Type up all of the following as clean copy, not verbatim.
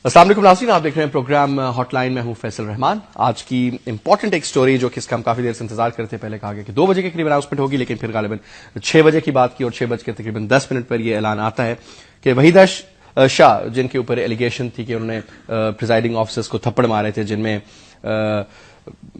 السلام علیکم ناظرین، آپ دیکھ رہے ہیں پروگرام ہاٹ لائن. میں ہوں فیصل رحمان. آج کی امپورٹنٹ ایک سٹوری جو کہ اس کا ہم کافی دیر سے انتظار کرتے ہیں. پہلے کہا گیا کہ 2 بجے کے قریب اناؤنسمنٹ ہوگی، لیکن پھر غالباً 6 بجے کی بات کی اور 6 بج کے تقریباً 10 منٹ پر یہ اعلان آتا ہے کہ وحیدہ شاہ، جن کے اوپر ایلیگیشن تھی کہ انہوں نے پریزائڈنگ آفیسرز کو تھپڑ مارے تھے، جن میں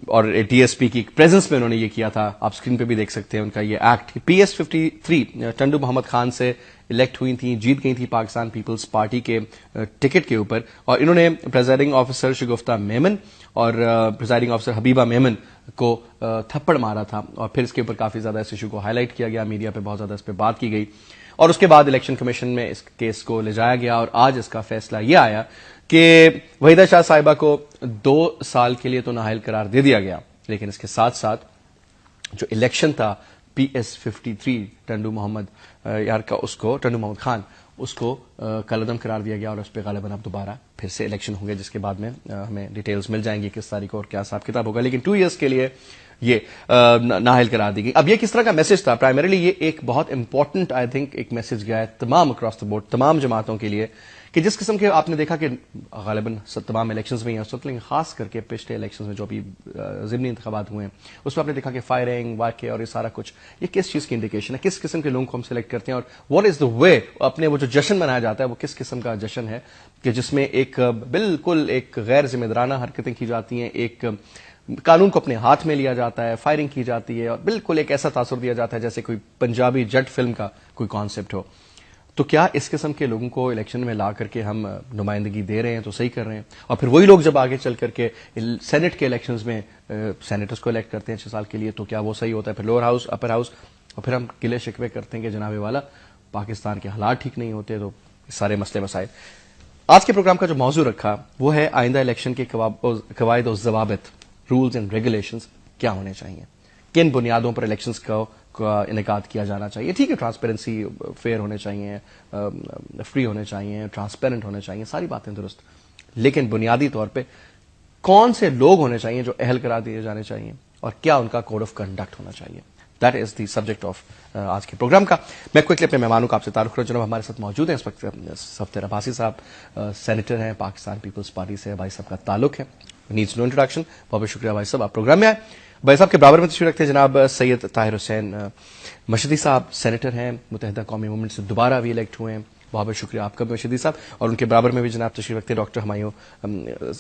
اور ڈی ایس پی کی پریزنس میں انہوں نے یہ کیا تھا. آپ اسکرین پہ بھی دیکھ سکتے ہیں ان کا یہ act. P S 53 Tando Muhammad Khan سے الیکٹ ہوئی تھیں، جیت گئی تھی پاکستان پیپلز پارٹی کے ٹکٹ کے اوپر، اور انہوں نے پریزائڈنگ آفیسر شگفتہ میمن اور پریزائڈنگ آفیسر حبیبہ میمن کو تھپڑ مارا تھا. اور پھر اس کے اوپر کافی زیادہ اس ایشو کو ہائی لائٹ کیا گیا، میڈیا پہ بہت زیادہ اس پہ بات کی گئی، اور اس کے بعد الیکشن کمیشن میں اس کیس کو لے جایا گیا. اور آج اس کا فیصلہ یہ آیا کہ وحیدہ شاہ صاحبہ کو 2 سال کے لیے تو نااہل قرار دے دیا گیا، لیکن اس کے ساتھ ساتھ جو الیکشن تھا پی ایس 53 ٹنڈو محمد خان، اس کو کالعدم قرار دیا گیا، اور اس پہ غالباً اب دوبارہ پھر سے الیکشن ہوں گے، جس کے بعد میں ہمیں ڈیٹیلز مل جائیں گی کس تاریخ کو اور کیا حساب کتاب ہوگا. لیکن 2 ایئرس کے لیے یہ نااہل قرار دی گئی. اب یہ کس طرح کا میسج تھا؟ پرائمریلی یہ ایک بہت امپورٹنٹ آئی تھنک ایک میسج گیا ہے تمام اکراس دا بورڈ، تمام جماعتوں کے لیے، کہ جس قسم کے آپ نے دیکھا کہ غالباً تمام الیکشنز میں ہی اس وقت، لیکن خاص کر کے پچھلے الیکشنز میں جو ابھی ضمنی انتخابات ہوئے ہیں، اس میں آپ نے دیکھا کہ فائرنگ واقعے اور یہ سارا کچھ، یہ کس چیز کی انڈیکیشن ہے؟ کس قسم کے لوگوں کو ہم سلیکٹ کرتے ہیں، اور واٹ از دا وے اپنے وہ جو جشن منایا جاتا ہے وہ کس قسم کا جشن ہے کہ جس میں ایک بالکل ایک غیر ذمہ دارانہ حرکتیں کی جاتی ہیں، ایک قانون کو اپنے ہاتھ میں لیا جاتا ہے، فائرنگ کی جاتی ہے، اور بالکل ایک ایسا تاثر دیا جاتا ہے جیسے کوئی پنجابی جٹ فلم کا کوئی کانسیپٹ ہو. تو کیا اس قسم کے لوگوں کو الیکشن میں لا کر کے ہم نمائندگی دے رہے ہیں تو صحیح کر رہے ہیں؟ اور پھر وہی لوگ جب آگے چل کر کے سینٹ کے الیکشنز میں سینیٹرز کو الیکٹ کرتے ہیں 6 سال کے لیے، تو کیا وہ صحیح ہوتا ہے؟ پھر لوور ہاؤس، اپر ہاؤس، اور پھر ہم گلے شکوے کرتے ہیں کہ جناب والا پاکستان کے حالات ٹھیک نہیں ہوتے. تو سارے مسئلے مسائل. آج کے پروگرام کا جو موضوع رکھا وہ ہے آئندہ الیکشن کے قواعد و ضوابط، رولز اینڈ ریگولیشنز کیا ہونے چاہیے، کن بنیادوں پر الیکشنز کا انعقاد کیا جانا چاہیے. ٹھیک ہے، ٹرانسپیرنسی، فیئر ہونے چاہیے، فری ہونے چاہیے، ٹرانسپیرنٹ ہونے چاہیے، ساری باتیں درست، لیکن بنیادی طور پہ کون سے لوگ ہونے چاہیے جو اہل قرار دیے جانے چاہیے، اور کیا ان کا کوڈ آف کنڈکٹ ہونا چاہیے. That is the subject of آج کے پروگرام کا. میں کوئکلی اپنے مہمانوں کا آپ سے تعارف کروں. جناب ہمارے ساتھ موجود ہیں اس وقت صفدر عباسی صاحب، سینیٹر ہیں، پاکستان پیپلز پارٹی سے بھائی صاحب کا تعلق ہے، نیڈز نو انٹروڈکشن. بہت شکریہ بھائی صاحب، آپ پروگرام میں آئے. بھائی صاحب کے برابر میں تشریف رکھتے ہیں جناب سید طاہر حسین مشہدی صاحب، سینیٹر ہیں، متحدہ قومی موومنٹ سے دوبارہ بھی الیکٹ ہوئے ہیں. بہت بہت شکریہ آپ کا بھی مشہدی صاحب. اور ان کے برابر میں بھی جناب تشریف رکھتے ہیں ڈاکٹر ہمایوں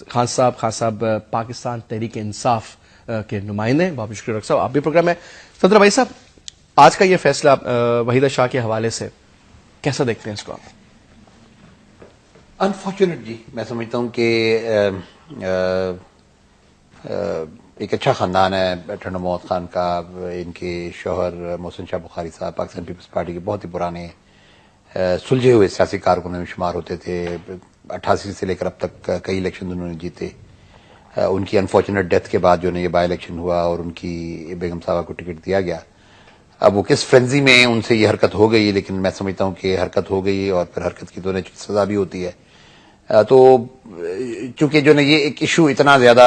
خان صاحب پاکستان تحریک انصاف کے نمائندے ہیں. بہت شکریہ ڈاکٹر صاحب، آپ بھی پروگرام میں. صدر بھائی صاحب، آج کا یہ فیصلہ وحیدہ شاہ کے حوالے سے کیسا دیکھتے ہیں اس کو آپ؟ انفارچونیٹ جی، میں سمجھتا ہوں کہ ایک اچھا خاندان ہے ٹنڈو محمد خان کا. ان کے شوہر محسن شاہ بخاری صاحب پاکستان پیپلز پارٹی کے بہت ہی پرانے سلجھے ہوئے سیاسی کارکنوں میں شمار ہوتے تھے. 88 سے لے کر اب تک کئی الیکشن انہوں نے جیتے. ان کی انفارچونیٹ ڈیتھ کے بعد جو ہے یہ بائی الیکشن ہوا اور ان کی بیگم صاحبہ کو ٹکٹ دیا گیا. اب وہ کس فرینزی میں ان سے یہ حرکت ہو گئی، لیکن میں سمجھتا ہوں کہ حرکت ہو گئی، اور پھر حرکت کی تو سزا بھی ہوتی ہے. تو چونکہ جو ہے یہ ایک ایشو اتنا زیادہ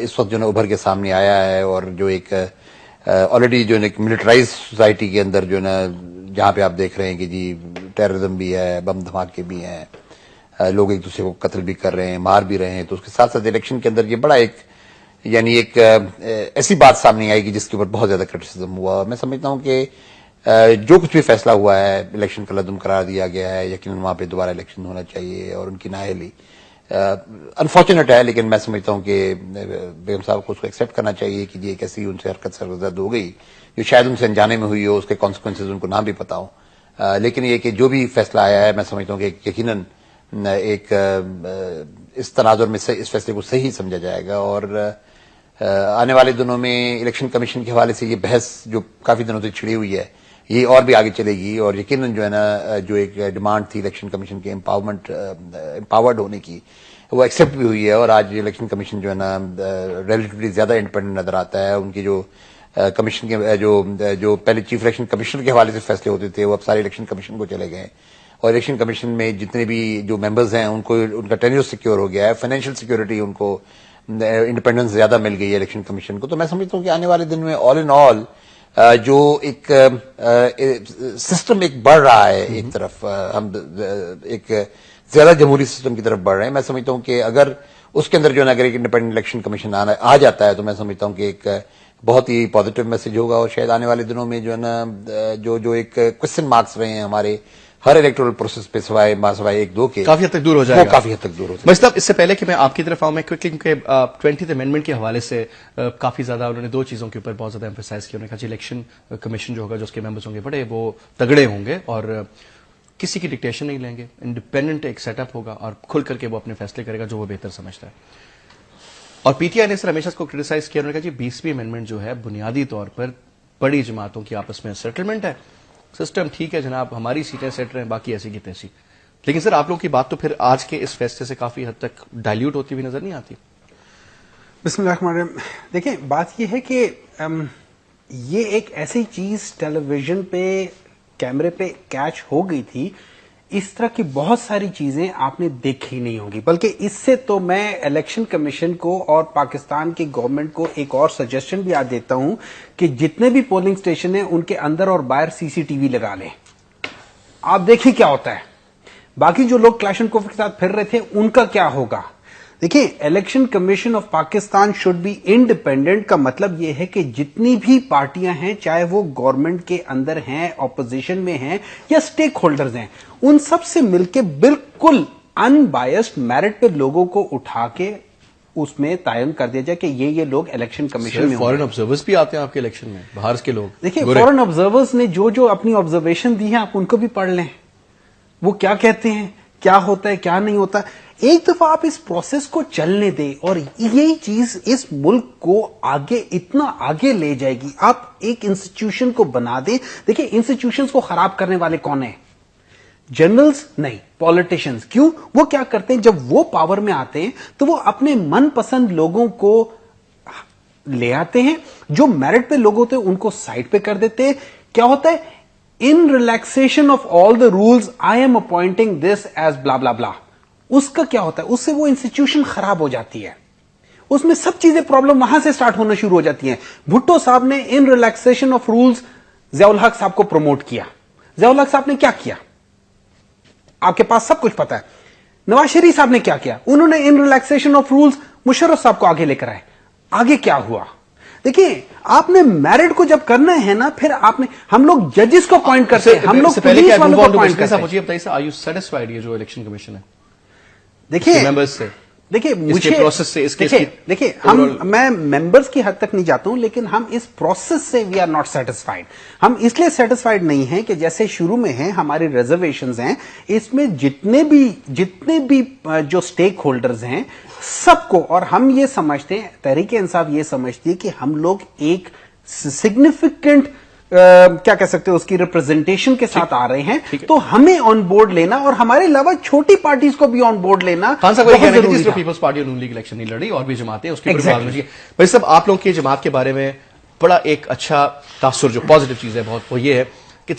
اس وقت جو ہے ابھر کے سامنے آیا ہے، اور جو ایک آلریڈی جو ہے ملٹرائز سوسائٹی کے اندر جو ہے نا، جہاں پہ آپ دیکھ رہے ہیں کہ جی ٹیررزم بھی ہے، بم دھماکے بھی ہیں، لوگ ایک دوسرے کو قتل بھی کر رہے ہیں، مار بھی رہے ہیں، تو اس کے ساتھ ساتھ الیکشن کے اندر یہ بڑا ایک یعنی ایک ایسی بات سامنے آئے گی جس کے اوپر بہت زیادہ کرٹیسزم ہوا. میں سمجھتا ہوں کہ جو کچھ بھی فیصلہ ہوا ہے، الیکشن کا لازم قرار دیا گیا ہے، یقیناً وہاں پہ دوبارہ الیکشن ہونا چاہیے، اور ان کی نااہلی انفارچونیٹ ہے، لیکن میں سمجھتا ہوں کہ بیگم صاحب کو اس کو ایکسیپٹ کرنا چاہیے کہ یہ کیسی ان سے حرکت سرزد ہو گئی جو شاید ان سے انجانے میں ہوئی ہو، اس کے کانسیکوینسز ان کو نہ بھی پتا ہو. لیکن یہ کہ جو بھی فیصلہ آیا ہے، میں سمجھتا ہوں کہ یقیناً ایک اس تناظر میں اس فیصلے کو صحیح سمجھا جائے گا. اور آنے والے دنوں میں الیکشن کمیشن کے حوالے سے یہ بحث جو کافی دنوں سے چھڑی ہوئی ہے، یہ اور بھی آگے چلے گی. اور یقیناً جو ہے نا، جو ایک ڈیمانڈ تھی الیکشن کمیشن کے امپاورڈ ہونے کی، وہ ایکسیپٹ بھی ہوئی ہے. اور آج الیکشن کمیشن جو ہے نا ریلیٹیولی زیادہ انڈیپینڈنٹ نظر آتا ہے. ان کی جو کمیشن کے جو پہلے چیف الیکشن کمشنر کے حوالے سے فیصلے ہوتے تھے، وہ اب سارے الیکشن کمیشن کو چلے گئے. اور الیکشن کمیشن میں جتنے بھی جو ممبرز ہیں ان کو ان کا ٹینیور سیکیور ہو گیا ہے، فائنینشیل سیکیورٹی ان کو، انڈیپینڈنس زیادہ مل گئی ہے الیکشن کمیشن کو. تو میں سمجھتا ہوں کہ آنے والے دن میں آل ان آل جو ایک سسٹم ایک بڑھ رہا ہے ایک طرف، ہم ایک زیادہ جمہوری سسٹم کی طرف بڑھ رہے ہیں. میں سمجھتا ہوں کہ اگر اس کے اندر جو ہے نا اگر ایک انڈیپینڈنٹ الیکشن کمیشن آ جاتا ہے تو میں سمجھتا ہوں کہ ایک بہت ہی پازیٹو میسج ہوگا، اور شاید آنے والے دنوں میں جو ہے نا جو ایک کوسچن مارکس رہے ہیں ہمارے ہر الیکٹورل پروسیس پہ سوائے ایک دو کے، کافی حد تک دور ہو جائے گا. کافی حد تک دور ہو جائے گا. مجھے اس سے پہلے کہ میں آپ کی طرف آؤں، میں کوئکلی کیونکہ 20th امینڈمنٹ کے حوالے سے کافی زیادہ انہوں نے دو چیزوں کے اوپر بہت زیادہ ایمفیسائز کیا. انہوں نے کہا جی الیکشن کمیشن جو ہوگا، جو اس کے ممبرس ہوں گے بڑے وہ تگڑے ہوں گے اور کسی کی ڈکٹیشن نہیں لیں گے، انڈیپینڈنٹ ایک سیٹ اپ ہوگا اور کھل کر کے وہ اپنے فیصلے کرے گا جو وہ بہتر سمجھتا ہے. اور پی ٹی آئی نے سر ہمیشہ اس کو کرٹیسائز کیا. انہوں نے کہا جی 20ویں امینڈمنٹ جو ہے بنیادی طور پر بڑی جماعتوں کی آپس میں سیٹلمنٹ ہے. سسٹم ٹھیک ہے جناب، ہماری سیٹیں سیٹ رہے ہیں، باقی ایسی کی تیسی. لیکن سر آپ لوگوں کی بات تو پھر آج کے اس فیصلے سے کافی حد تک ڈائلیوٹ ہوتی ہوئی نظر نہیں آتی. بسم اللہ الرحمن الرحیم. دیکھیں بات یہ ہے کہ یہ ایک ایسی چیز ٹیلی ویژن پہ کیمرے پہ کیچ ہو گئی تھی، اس طرح کی بہت ساری چیزیں آپ نے دیکھی نہیں ہوگی. بلکہ اس سے تو میں الیکشن کمیشن کو اور پاکستان کی گورنمنٹ کو ایک اور سجیشن بھی یاد دیتا ہوں کہ جتنے بھی پولنگ سٹیشن ہیں ان کے اندر اور باہر سی سی ٹی وی لگا لیں. آپ دیکھیں کیا ہوتا ہے. باقی جو لوگ کلیش اینڈ کوفر کے ساتھ پھر رہے تھے ان کا کیا ہوگا. دیکھیں election commission of Pakistan should be independent کا مطلب یہ ہے کہ جتنی بھی پارٹیاں ہیں، چاہے وہ گورنمنٹ کے اندر ہیں، اپوزیشن میں ہیں یا اسٹیک ہولڈرز ہیں، ان سب سے مل کے بالکل ان بائسڈ میرٹ پہ لوگوں کو اٹھا کے اس میں تعین کر دیا جائے کہ یہ لوگ الیکشن کمیشن میں فورن آبزرورز بھی آتے ہیں آپ کے الیکشن میں، باہر کے لوگ. دیکھیں فورن آبزرورز نے جو اپنی آبزرویشن دی ہے آپ ان کو بھی پڑھ لیں، وہ کیا کہتے ہیں، کیا ہوتا ہے کیا نہیں ہوتا. ایک دفعہ آپ اس پروسیس کو چلنے دیں اور یہی چیز اس ملک کو آگے اتنا آگے لے جائے گی. آپ ایک انسٹیٹیوشن کو بنا دیں. دیکھیں انسٹیٹیوشنز کو خراب کرنے والے کون ہیں؟ جنرلز نہیں، پولیٹیشنز. کیوں؟ وہ کیا کرتے ہیں جب وہ پاور میں آتے ہیں تو وہ اپنے من پسند لوگوں کو لے آتے ہیں، جو میرٹ پہ لوگ ہوتے ہیں ان کو سائڈ پہ کر دیتے ہیں. کیا ہوتا ہے؟ In relaxation of all the rules I am appointing this as blah blah بلا. اس کا کیا ہوتا ہے؟ اس سے وہ انسٹیٹیوشن خراب ہو جاتی ہے. اس میں سب چیزیں پرابلم وہاں سے سٹارٹ ہونا شروع ہو جاتی ہیں. بھٹو صاحب نے ان ریلیکسیشن آف رولز ضیاء الحق صاحب کو پروموٹ کیا. ضیاء الحق صاحب نے کیا کیا؟ آپ کے پاس سب کچھ پتا ہے. نواز شریف صاحب نے کیا کیا؟ انہوں نے ان ریلیکسیشن آف رولز مشرف صاحب کو آگے لے کر آئے. آگے کیا ہوا؟ دیکھیں آپ نے میرٹ کو جب کرنا ہے نا، پھر آپ نے ہم لوگ ججز کو اپوائنٹ کرتے ہیں، ہم لوگ پولیس والوں کو اپوائنٹ کرتے ہیں. مجھے بتائیے آر یو سیٹسفائیڈ یہ جو الیکشن کمیشن ہے دیکھیں میں ممبرز کی حد تک نہیں جاتا ہوں، لیکن ہم اس پروسیس سے وی آر ناٹ سیٹسفائیڈ. ہم اس لیے سیٹسفائیڈ نہیں ہیں کہ جیسے شروع میں ہیں ہماری ریزرویشنز ہیں، اس میں جتنے بھی جو سٹیک ہولڈرز ہیں سب کو، اور ہم یہ سمجھتے ہیں، تحریک انصاف یہ سمجھتی ہے کہ ہم لوگ ایک سگنیفیکنٹ کیا کہہ سکتے ہیں اس کی ریپرزنٹیشن کے ساتھ آ رہے ہیں، تو ہمیں آن بورڈ لینا اور ہمارے علاوہ چھوٹی پارٹیز کو بھی آن بورڈ لینا. خان صاحب یہ کہنا ہے کہ پیپلز پارٹی اور نون لیگ الیکشن نہیں لڑی اور بھی جماعتیں اس کے اوپر بات ہوئی. بھائی صاحب آپ لوگوں کی جماعت کے بارے میں بڑا ایک اچھا تاثر جو پازیٹو چیز ہے بہت، وہ یہ ہے کہ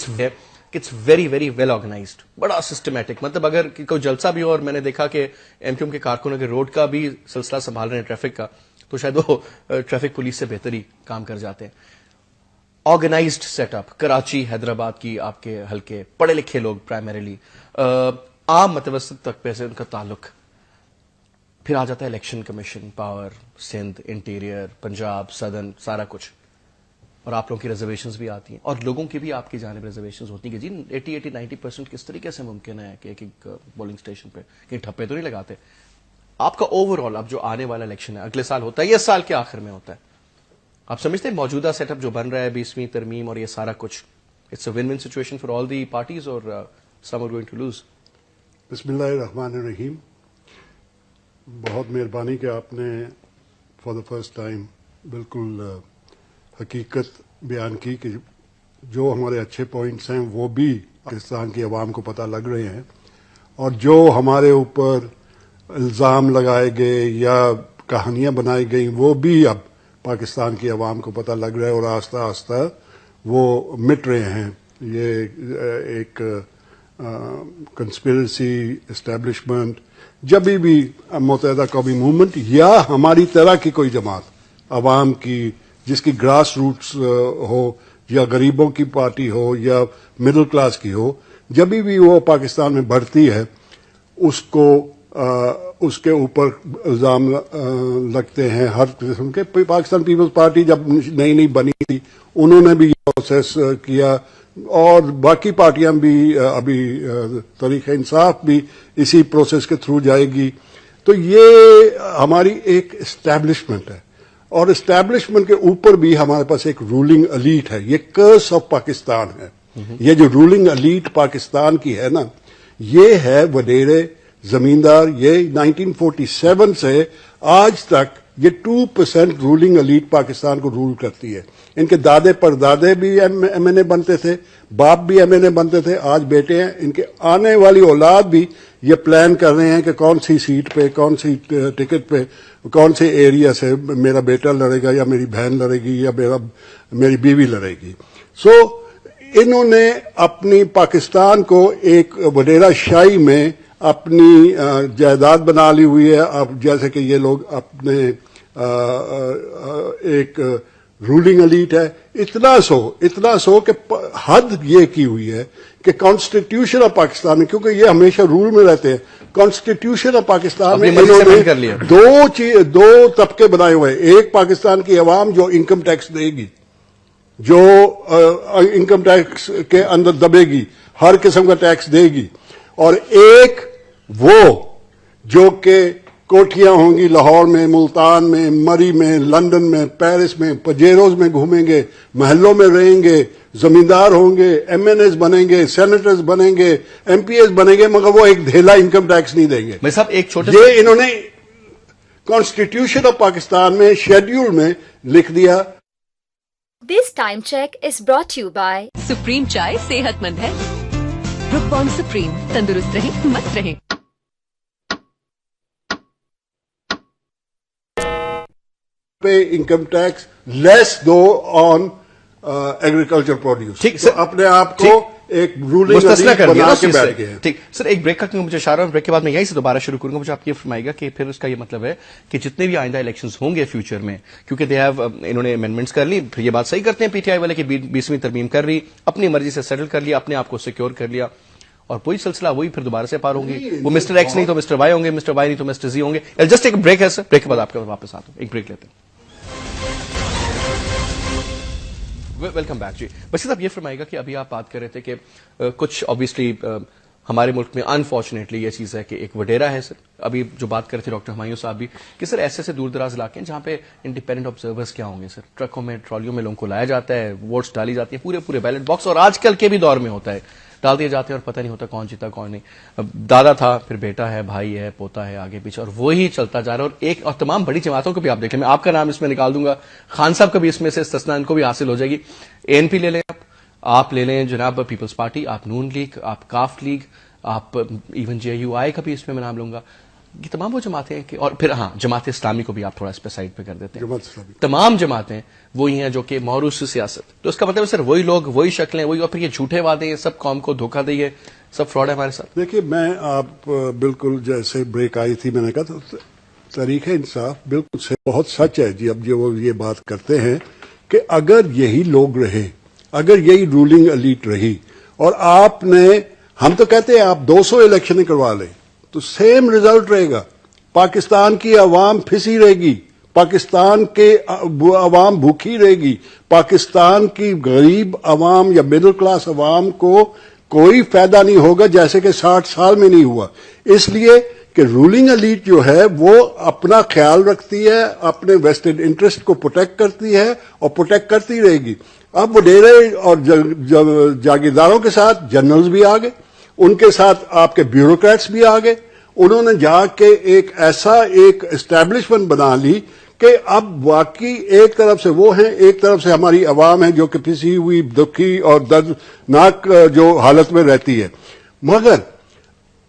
it's very very well organised, بڑا سسٹمیٹک. مطلب اگر کوئی جلسہ بھی ہو، اور میں نے دیکھا کہ ایم کیو ایم کے کارکنوں کے روڈ کا بھی سلسلہ سنبھال رہے ہیں ٹریفک کا، تو شاید وہ ٹریفک پولیس سے بہتر ہی کام کر جاتے ہیں. Organised set up. Karachi, Hyderabad کی آپ کے حلقے، پڑھے لکھے لوگ پرائمریلی، عام متوسط طبقے سے ان کا تعلق. پھر آ جاتا ہے election commission, power, Sindh, interior, Punjab, southern, سارا کچھ. اور آپ لوگوں کی ریزرویشنز بھی آتی ہیں اور لوگوں کی بھی آپ کی جانب ریزرویشنز ہوتی ہیں کہ جی 80-90% کس طریقے سے ممکن ہے کہ ایک پولنگ اسٹیشن پہ کہیں ٹھپے تو نہیں لگاتے. آپ کا اوور آل اب جو آنے والا الیکشن ہے اگلے سال ہوتا ہے یا اس سال کے آخر میں ہوتا ہے، آپ سمجھتے ہیں موجودہ سیٹ اپ جو بن رہا ہے 20ویں ترمیم اور یہ سارا کچھ، it's a win win situation for all the parties اور some are going to lose? بسم اللہ الرحمن الرحیم. بہت مہربانی کہ آپ نے فار دا فرسٹ ٹائم بالکل حقیقت بیان کی کہ جو ہمارے اچھے پوائنٹس ہیں وہ بھی پاکستان کی عوام کو پتہ لگ رہے ہیں، اور جو ہمارے اوپر الزام لگائے گئے یا کہانیاں بنائی گئیں وہ بھی اب پاکستان کی عوام کو پتہ لگ رہا ہے اور آہستہ آہستہ وہ مٹ رہے ہیں. یہ ایک کنسپیرسی اسٹیبلشمنٹ جب بھی متحدہ قومی موومنٹ یا ہماری طرح کی کوئی جماعت عوام کی جس کی گراس روٹس ہو، یا غریبوں کی پارٹی ہو یا مڈل کلاس کی ہو، جب بھی وہ پاکستان میں بڑھتی ہے اس کو اس کے اوپر الزام لگتے ہیں ہر قسم کے. پاکستان پیپلز پارٹی جب نئی بنی تھی انہوں نے بھی یہ پروسیس کیا، اور باقی پارٹیاں بھی ابھی تحریک انصاف بھی اسی پروسیس کے تھرو جائے گی. تو یہ ہماری ایک اسٹیبلشمنٹ ہے، اور اسٹیبلشمنٹ کے اوپر بھی ہمارے پاس ایک رولنگ الیٹ ہے. یہ کرس آف پاکستان ہے. یہ جو رولنگ الیٹ پاکستان کی ہے نا، یہ ہے وڈیرے زمیندار. یہ 1947 سے آج تک یہ 2% رولنگ الیٹ پاکستان کو رول کرتی ہے. ان کے دادے پردادے بھی ایم این اے بنتے تھے، باپ بھی ایم این اے بنتے تھے، آج بیٹے ہیں. ان کے آنے والی اولاد بھی یہ پلان کر رہے ہیں کہ کون سی سیٹ پہ، کون سی ٹکٹ پہ، کون سے ایریا سے میرا بیٹا لڑے گا یا میری بہن لڑے گی یا میری بیوی لڑے گی. سو انہوں نے اپنی پاکستان کو ایک وڈیرا شاہی میں اپنی جائیداد بنا لی ہوئی ہے. اب جیسے کہ یہ لوگ اپنے ایک رولنگ الیٹ ہے. اتنا سو کہ حد یہ کی ہوئی ہے کہ کانسٹیٹیوشن آف پاکستان میں، کیونکہ یہ ہمیشہ رول میں رہتے ہیں، کانسٹیٹیوشن آف پاکستان میں انہوں نے دو طبقے بنائے ہوئے ہیں. ایک پاکستان کی عوام جو انکم ٹیکس دے گی، جو انکم ٹیکس کے اندر دبے گی، ہر قسم کا ٹیکس دے گی، اور ایک وہ جو کہ کوٹھیاں ہوں گی لاہور میں، ملتان میں، مری میں، لندن میں، پیرس میں، پجیروز میں گھومیں گے، محلوں میں رہیں گے، زمیندار ہوں گے، ایم این ایز بنیں گے، سینیٹرز بنیں گے، ایم پی ایز بنیں گے، مگر وہ ایک دھیلا انکم ٹیکس نہیں دیں گے. میں صاحب ایک چھوٹے یہ انہوں نے کانسٹیٹیوشن آف پاکستان میں شیڈیول میں لکھ دیا. This time check is brought to you by supreme چائے صحت مند ہے. بروک بانڈ سپریم، تندرست رہیں مست رہیں. پے انکم ٹیکس لیس دو آن ایگریکلچر پروڈیوس. ٹھیک تو اپنے آپ کو ایک رولنگ مستثنا کر دیا بنا کے بیٹھ گئے ہیں. ٹھیک سر، ایک بریک کا مجھے اشارہ ہے، بریک کے بعد میں یہیں سے دوبارہ شروع کروں گا. مجھے آپ یہ فرمائے گا کہ پھر اس کا یہ مطلب ہے کہ جتنے بھی آئندہ الیکشنز ہوں گے فیوچر میں، کیونکہ انہوں نے امینڈمنٹس کر لی، پھر یہ بات صحیح کرتے ہیں پی ٹی آئی والے کہ 20ویں ترمیم کر لی، اپنی مرضی سے سیٹل کر لیا، اپنے آپ کو سیکیور کر لیا، اور وہی سلسلہ وہی پھر دوبارہ سے پار ہوں گے. وہ مسٹر ایکس نہیں تو مسٹر وائی ہوں گے، مسٹر وائی نہیں تو مسٹر زی ہوں گے. جسٹ ایک بریک ہے سر، بریک کے بعد آپ کے واپس آتا ہوں. ایک بریک لیتے ہیں. Welcome back. جی بس صاحب یہ فرمائے گا کہ ابھی آپ بات کر رہے تھے کہ کچھ آبویسلی ہمارے ملک میں انفارچونیٹلی یہ چیز ہے کہ ایک وڈیرا ہے. سر ابھی جو بات کر رہے تھے ڈاکٹر ہمایوں صاحب بھی کہ سر ایسے دور دراز علاقے ہیں جہاں پہ انڈیپینڈنٹ آبزرورز کیا ہوں گے سر، ٹرکوں میں ٹرالیوں میں لوگوں کو لایا جاتا ہے، ووٹس ڈالی جاتی ہیں، پورے بیلٹ باکس، اور آج کل کے بھی دور میں ہوتا ہے، ڈال دیے جاتے ہیں اور پتہ نہیں ہوتا کون جیتا کون نہیں. دادا تھا، پھر بیٹا ہے، بھائی ہے، پوتا ہے، آگے پیچھے، اور وہی چلتا جا رہا ہے. اور تمام بڑی جماعتوں کو بھی آپ دیکھ لیں، میں آپ کا نام اس میں نکال دوں گا، خان صاحب کا بھی اس میں سے استثنا ان کو بھی حاصل ہو جائے گی. اے این پی لے لیں آپ لے لیں جناب پیپلز پارٹی، آپ نون لیگ، آپ کاف لیگ، آپ ایون جے یو آئی کا بھی اس میں نام لوں گا. یہ تمام وہ جماعتیں ہیں کہ، اور پھر ہاں جماعت اسلامی کو بھی آپ تھوڑا اس پہ سائڈ پہ کر دیتے ہیں. تمام جماعتیں وہی ہیں جو کہ موروث سیاست. تو اس کا مطلب ہے سر وہی لوگ، وہی شکلیں، وہی، اور پھر یہ جھوٹے وعدے، یہ سب قوم کو دھوکہ دے، سب فراڈ ہے ہمارے ساتھ. دیکھیے میں آپ بالکل جیسے بریک آئی تھی میں نے کہا تو تحریک انصاف بالکل بہت سچ ہے جی. اب جو وہ یہ بات کرتے ہیں کہ اگر یہی لوگ رہے، اگر یہی رولنگ الیٹ رہی، اور آپ نے، ہم تو کہتے ہیں آپ 200 الیکشن کروا لیں تو سیم ریزلٹ رہے گا. پاکستان کی عوام پھنسی رہے گی، پاکستان کے عوام بھوکی رہے گی، پاکستان کی غریب عوام یا مڈل کلاس عوام کو کوئی فائدہ نہیں ہوگا جیسے کہ 60 سال میں نہیں ہوا. اس لیے کہ رولنگ الیٹ جو ہے وہ اپنا خیال رکھتی ہے، اپنے ویسٹڈ انٹرسٹ کو پروٹیکٹ کرتی ہے اور پروٹیکٹ کرتی رہے گی. اب وڈیرے اور جاگیرداروں کے ساتھ جنرلز بھی آ گئے، ان کے ساتھ آپ کے بیوروکریٹس بھی آ گئے. انہوں نے جا کے ایک ایسا ایک اسٹیبلشمنٹ بنا لی کہ اب واقعی ایک طرف سے وہ ہیں، ایک طرف سے ہماری عوام ہے جو کہ پھنسی ہوئی، دکھی اور دردناک جو حالت میں رہتی ہے. مگر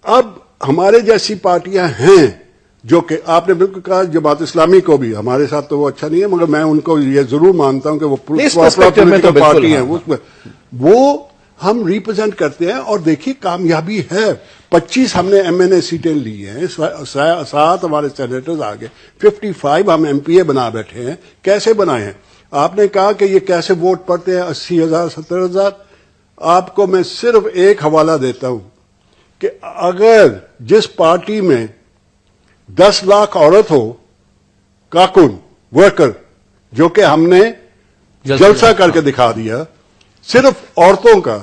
اب ہمارے جیسی پارٹیاں ہیں جو کہ آپ نے بالکل کہا، جماعت اسلامی کو بھی، ہمارے ساتھ تو وہ اچھا نہیں ہے مگر میں ان کو یہ ضرور مانتا ہوں کہ وہ پولیٹیکل پارٹی ہیں، وہ ہم ریپرزینٹ کرتے ہیں. اور دیکھیے کامیابی ہے، 25 ہم نے ایم این اے سیٹیں لی ہیں، 7 ہمارے سینیٹرز آ گئے، 55 ہم ایم پی اے بنا بیٹھے ہیں. کیسے بنائے ہیں؟ آپ نے کہا کہ یہ کیسے ووٹ پڑتے ہیں 80,000 70,000. آپ کو میں صرف ایک حوالہ دیتا ہوں کہ اگر جس پارٹی میں 10 لاکھ عورت ہو کارکن ورکر جو کہ ہم نے جلسہ کر کے دکھا دیا صرف عورتوں کا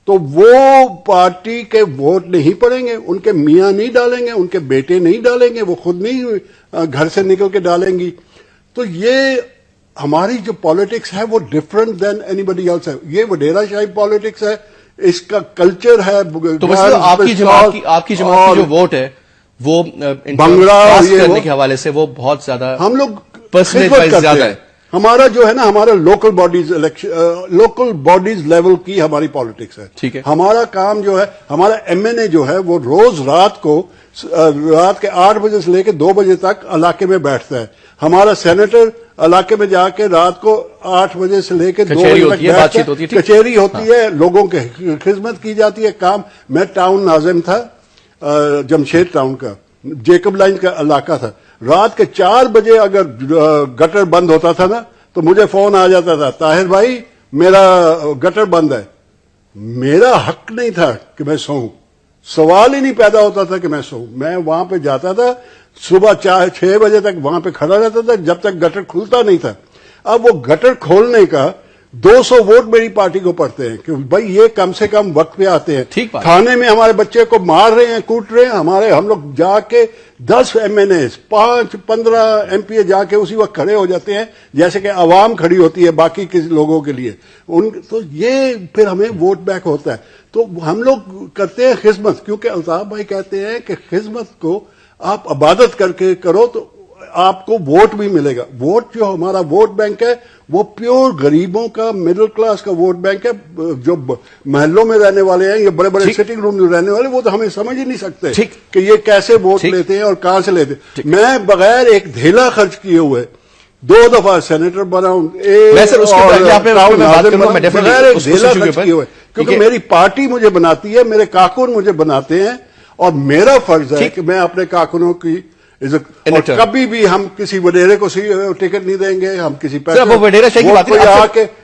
تو وہ پارٹی کے ووٹ نہیں پڑیں گے, ان کے میاں نہیں ڈالیں گے, ان کے بیٹے نہیں ڈالیں گے, وہ خود نہیں گھر سے نکل کے ڈالیں گی. تو یہ ہماری جو پالیٹکس ہے وہ ڈفرنٹ دین اینی بڈی ایلس ہے. یہ وڈیرا شاہی پالیٹکس ہے, اس کا کلچر ہے. تو بس آپ کی جماعت کی جو ووٹ ہے وہ بنگلہ کرنے کے حوالے سے وہ بہت زیادہ ہم لوگ پرسنٹیج وائز زیادہ ہے. ہمارا جو ہے نا ہمارا لوکل باڈیز لیول کی ہماری پالیٹکس ہے. ٹھیک ہے. ہمارا کام جو ہے ہمارا ایم این اے جو ہے وہ روز رات کے 8 بجے سے لے کے 2 بجے تک علاقے میں بیٹھتا ہے. ہمارا سینیٹر علاقے میں جا کے رات کو 8 بجے سے لے کے 2 بجے تک بیٹھتا ہے. کچہری ہوتی ہے, لوگوں کی خدمت کی جاتی ہے. کام میں ٹاؤن ناظم تھا جمشید ٹاؤن کا, جیکب لائن کا علاقہ تھا. رات کے 4 بجے اگر گٹر بند ہوتا تھا نا تو مجھے فون آ جاتا تھا, طاہر بھائی میرا گٹر بند ہے. میرا حق نہیں تھا کہ میں سوؤں, سوال ہی نہیں پیدا ہوتا تھا کہ میں سوؤں. میں وہاں پہ جاتا تھا صبح 6 بجے تک وہاں پہ کھڑا رہتا تھا جب تک گٹر کھلتا نہیں تھا. اب وہ گٹر کھولنے کا 200 ووٹ میری پارٹی کو پڑتے ہیں کہ بھائی یہ کم سے کم وقت پہ آتے ہیں. تھانے میں ہمارے بچے کو مار رہے ہیں, کوٹ رہے ہیں, ہم لوگ جا کے 10 ایم این اے 5-15 ایم پی اے جا کے اسی وقت کھڑے ہو جاتے ہیں جیسے کہ عوام کھڑی ہوتی ہے باقی لوگوں کے لیے. تو یہ پھر ہمیں ووٹ بیک ہوتا ہے. تو ہم لوگ کرتے ہیں خدمت, کیونکہ الطاف بھائی کہتے ہیں کہ خدمت کو آپ عبادت کر کے کرو تو آپ کو ووٹ بھی ملے گا. ووٹ جو ہمارا ووٹ بینک ہے وہ پیور غریبوں کا, مڈل کلاس کا ووٹ بینک ہے. جو محلوں میں رہنے والے ہیں یا بڑے بڑے سٹنگ روم میں رہنے والے وہ تو ہمیں سمجھ ہی نہیں سکتے کہ یہ کیسے ووٹ لیتے ہیں اور کہاں سے لیتے ہیں. میں بغیر ایک دھیلا خرچ کیے ہوئے 2 دفعہ سینیٹر بنا ہوں, بغیر ایک دھیلا خرچ کیے ہوئے, کیونکہ میری پارٹی مجھے بناتی ہے, میرے کارکن مجھے بناتے ہیں اور میرا فرض ہے کہ میں اپنے کارکنوں کی اور کبھی بھی ہم کسی وڈیرے کو ٹکٹ نہیں دیں گے. ہم کسی پیسے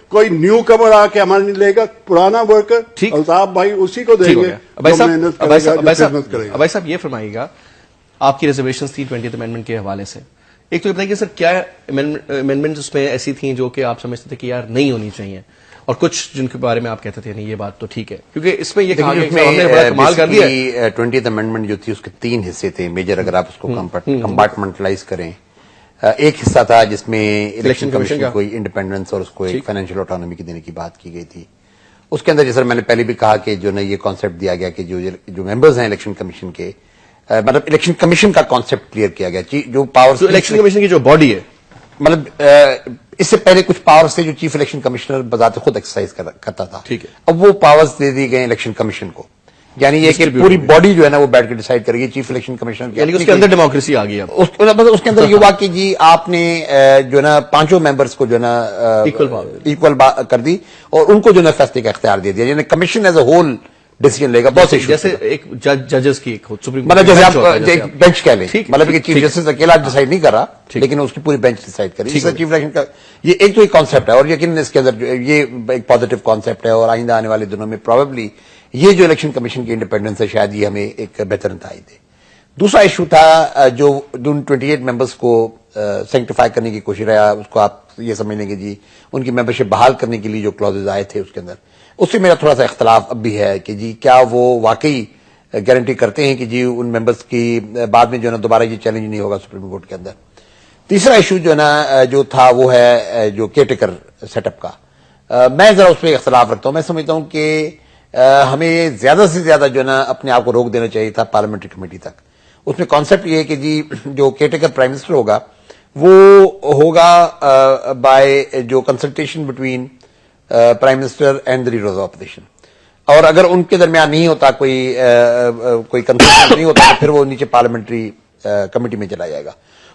کوئی نیو کمر آ کے ہمارے نہیں لے گا, پرانا ورکر الطاف بھائی اسی کو دیں گے. بھائی صاحب یہ فرمائیے گا, آپ کی ریزرویشن تھی 20th امینڈمنٹ کے حوالے سے, ایک تو یہ بتائیے سر کیا امینڈمنٹ اس میں ایسی تھیں جو کہ آپ سمجھتے تھے کہ یار نہیں ہونی چاہیے, اور کچھ جن کے بارے میں آپ کہتے تھے نہیں یہ بات تو ٹھیک ہے, کیونکہ اس میں یہ کہا کہ ہم نے بڑا کمال کر دیا. 20th امینڈمنٹ جو تھی اس کے 3 حصے تھے میجر, اگر آپ اس کو کمپارٹمنٹلائز کریں. ایک حصہ تھا جس میں الیکشن کمیشن کو انڈیپینڈنس اور اس کو ایک فائنینشیل آٹونومی کی دینے کی بات کی گئی تھی. اس کے اندر جیسے میں نے پہلے بھی کہا کہ جو یہ کانسیپٹ دیا گیا کہ جو ممبرز ہیں الیکشن کمیشن کے, مطلب الیکشن کمیشن کا کانسیپٹ کلیئر کیا گیا, جو پاور الیکشن کمیشن کی جو باڈی ہے, مطلب اس سے پہلے کچھ پاورز تھے جو چیف الیکشن کمشنر بذات خود ایکسرسائز کرتا تھا. اب وہ پاورز دے دی گئے الیکشن کمشن کو, یعنی یہ کہ پوری باڈی جو ہے نا وہ بیٹھ کے ڈیسائیڈ کرے گی چیف الیکشن کمشنر, یعنی اس کے اندر ڈیموکریسی آ گئی. اس کے اندر یہ ہوا کہ جی آپ نے جو ہے نا 5 ممبرس کو جو ہے نا ایکول کر دی اور ان کو جو ہے نا فیصلے کا اختیار دے دیا, یعنی commission as a whole decision لے گا. بہت سے جیسے ایک ججز کی مطلب جیسے آپ ایک بینچ کہہ لیں, مطلب کہ چیف جسٹس اکیلا ڈیسائیڈ نہیں کر رہا لیکن اس کی پوری بینچ ڈیسائیڈ کری. چیف الیکشن کا یہ ایک تو ایک کانسیپٹ ہے, اور یقیناً اس کے اندر یہ ایک پازیٹو کانسیپٹ ہے, اور آئندہ آنے والے دنوں میں پروبیبلی یہ جو الیکشن کمیشن کی انڈیپینڈنس ہے شاید یہ ہمیں ایک بہتر نتائج دے. دوسرا ایشو تھا جو 28 ممبرس کو سینکٹیفائی کرنے کی کوشش رہا, اس کو آپ یہ سمجھ لیں گے جی ان کی ممبرشپ بحال کرنے کے لیے جو کلوزز آئے تھے اس کے اندر, اس سے میرا تھوڑا سا اختلاف اب بھی ہے کہ جی کیا وہ واقعی گارنٹی کرتے ہیں کہ جی ان ممبرس کی بعد میں جو ہے نا دوبارہ یہ چیلنج نہیں ہوگا سپریم کورٹ کے اندر. تیسرا ایشو جو ہے نا جو تھا وہ ہے جو کیئر ٹیکر سیٹ اپ کا. میں ذرا اس پہ اختلاف رکھتا ہوں. میں سمجھتا ہوں کہ ہمیں زیادہ سے زیادہ جو ہے نا اپنے آپ کو روک دینا چاہیے تھا پارلیمنٹری کمیٹی تک. اس میں کانسیپٹ یہ ہے کہ جی جو کیئر ٹیکر پرائم منسٹر ہوگا وہ ہوگا بائی جو consultation between prime minister and the leader of opposition, اور اگر ان کے درمیان نہیں ہوتا کوئی کنسلٹیشن نہیں ہوتا تو پھر وہ نیچے پارلیمنٹری کمیٹی میں چلا جائے گا.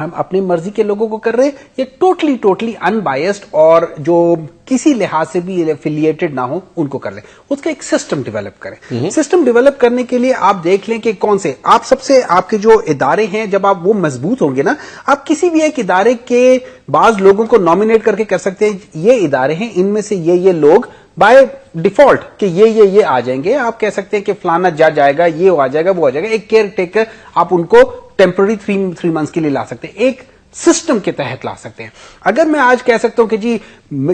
ہم اپنی مرضی کے لوگوں کو کر رہے ہیں یا ٹوٹلی انبائسڈ اور جو کسی لحاظ سے بھی ایفیلیٹڈ نہ ہو ان کو کر لیں. اس کا ایک سسٹم ڈیولپ کریں. سسٹم ڈیولپ کرنے کے لیے آپ دیکھ لیں کہ کون سے آپ سب سے آپ کے جو ادارے ہیں جب آپ وہ مضبوط ہوں گے نا, آپ کسی بھی ایک ادارے کے بعض لوگوں کو نامینیٹ کر کے کر سکتے ہیں یہ ادارے ہیں ان میں سے یہ لوگ بائی ڈیفالٹ کہ یہ آ جائیں گے. آپ کہہ سکتے ہیں کہ فلانا جج آئے گا, یہ آ جائے گا, وہ آ جائے گا. ایک کیئر ٹیکر آپ ان کو ٹیمپرری 3 منتھس کے لیے لا سکتے ہیں, ایک سسٹم کے تحت لا سکتے ہیں. اگر میں آج کہہ سکتا ہوں کہ جی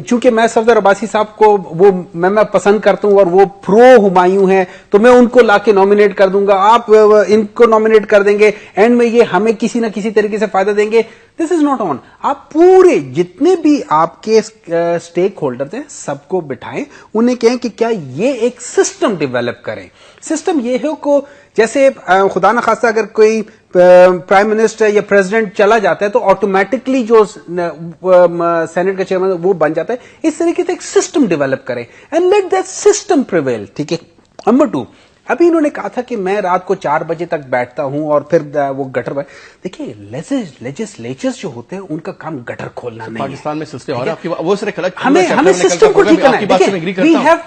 چونکہ میں صفدر عباسی صاحب کو وہ میں پسند کرتا ہوں اور وہ پرو ہمایوں ہیں تو میں ان کو لا کے نامینیٹ کر دوں گا, آپ ان کو نامینیٹ کر دیں گے, اینڈ میں یہ ہمیں کسی نہ کسی طریقے سے فائدہ دیں گے. دس از ناٹ آن. آپ پورے جتنے بھی آپ کے اسٹیک ہولڈر ہیں سب کو بٹھائیں, انہیں کہیں کہ کیا یہ ایک سسٹم ڈیولپ کریں. سسٹم یہ ہے کہ جیسے خدا نہ خواستہ اگر کوئی پرائم منسٹر یا پریزیڈنٹ چلا جاتا ہے تو آٹومیٹکلی جو سینٹ کا چیئرمین وہ بن جاتا ہے. اس طریقے سے ایک سسٹم ڈیولپ کریں and let that system prevail. ٹھیک ہے. نمبر 2, ابھی انہوں نے کہا تھا کہ میں رات کو 4 بجے تک بیٹھتا ہوں اور پھر وہ گٹر. دیکھیے لیجسلیچرز جو ہوتے ہیں ان کا کام گٹر کھولنا نہیں ہے. پاکستان میں سلسلے اور وہ سر ہمیں سسٹم کو ٹھیک کرنا ہے.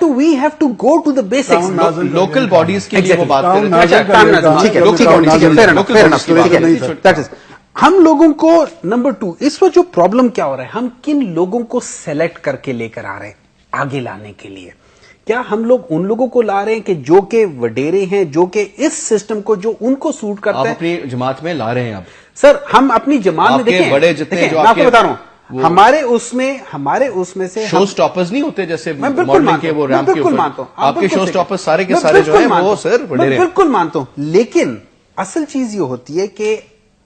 We have to go to the basics. Local bodies کے لیے وہ بات کریں. ہم لوگوں کو نمبر 2 اس وقت جو پرابلم کیا ہو رہا ہے, ہم کن لوگوں کو سلیکٹ کر کے لے کر آ رہے ہیں آگے لانے کے لیے. کیا ہم لوگ ان لوگوں کو لا رہے ہیں کہ جو کہ وڈیرے ہیں, جو کہ اس سسٹم کو جو ان کو سوٹ کرتا ہے, اپنی جماعت میں لا رہے ہیں. اب سر ہم اپنی جماعت میں دیکھیں بڑے جتنے میں آپ کو بتا رہا ہوں ہمارے اس میں سے شو سٹاپرز نہیں ہوتے جیسے میں بالکل مانتا ہوں آپ کے شو سٹاپرز سارے کے سارے جو ہیں وہ سر وڈیرے. بالکل مانتا ہوں, لیکن اصل چیز یہ ہوتی ہے کہ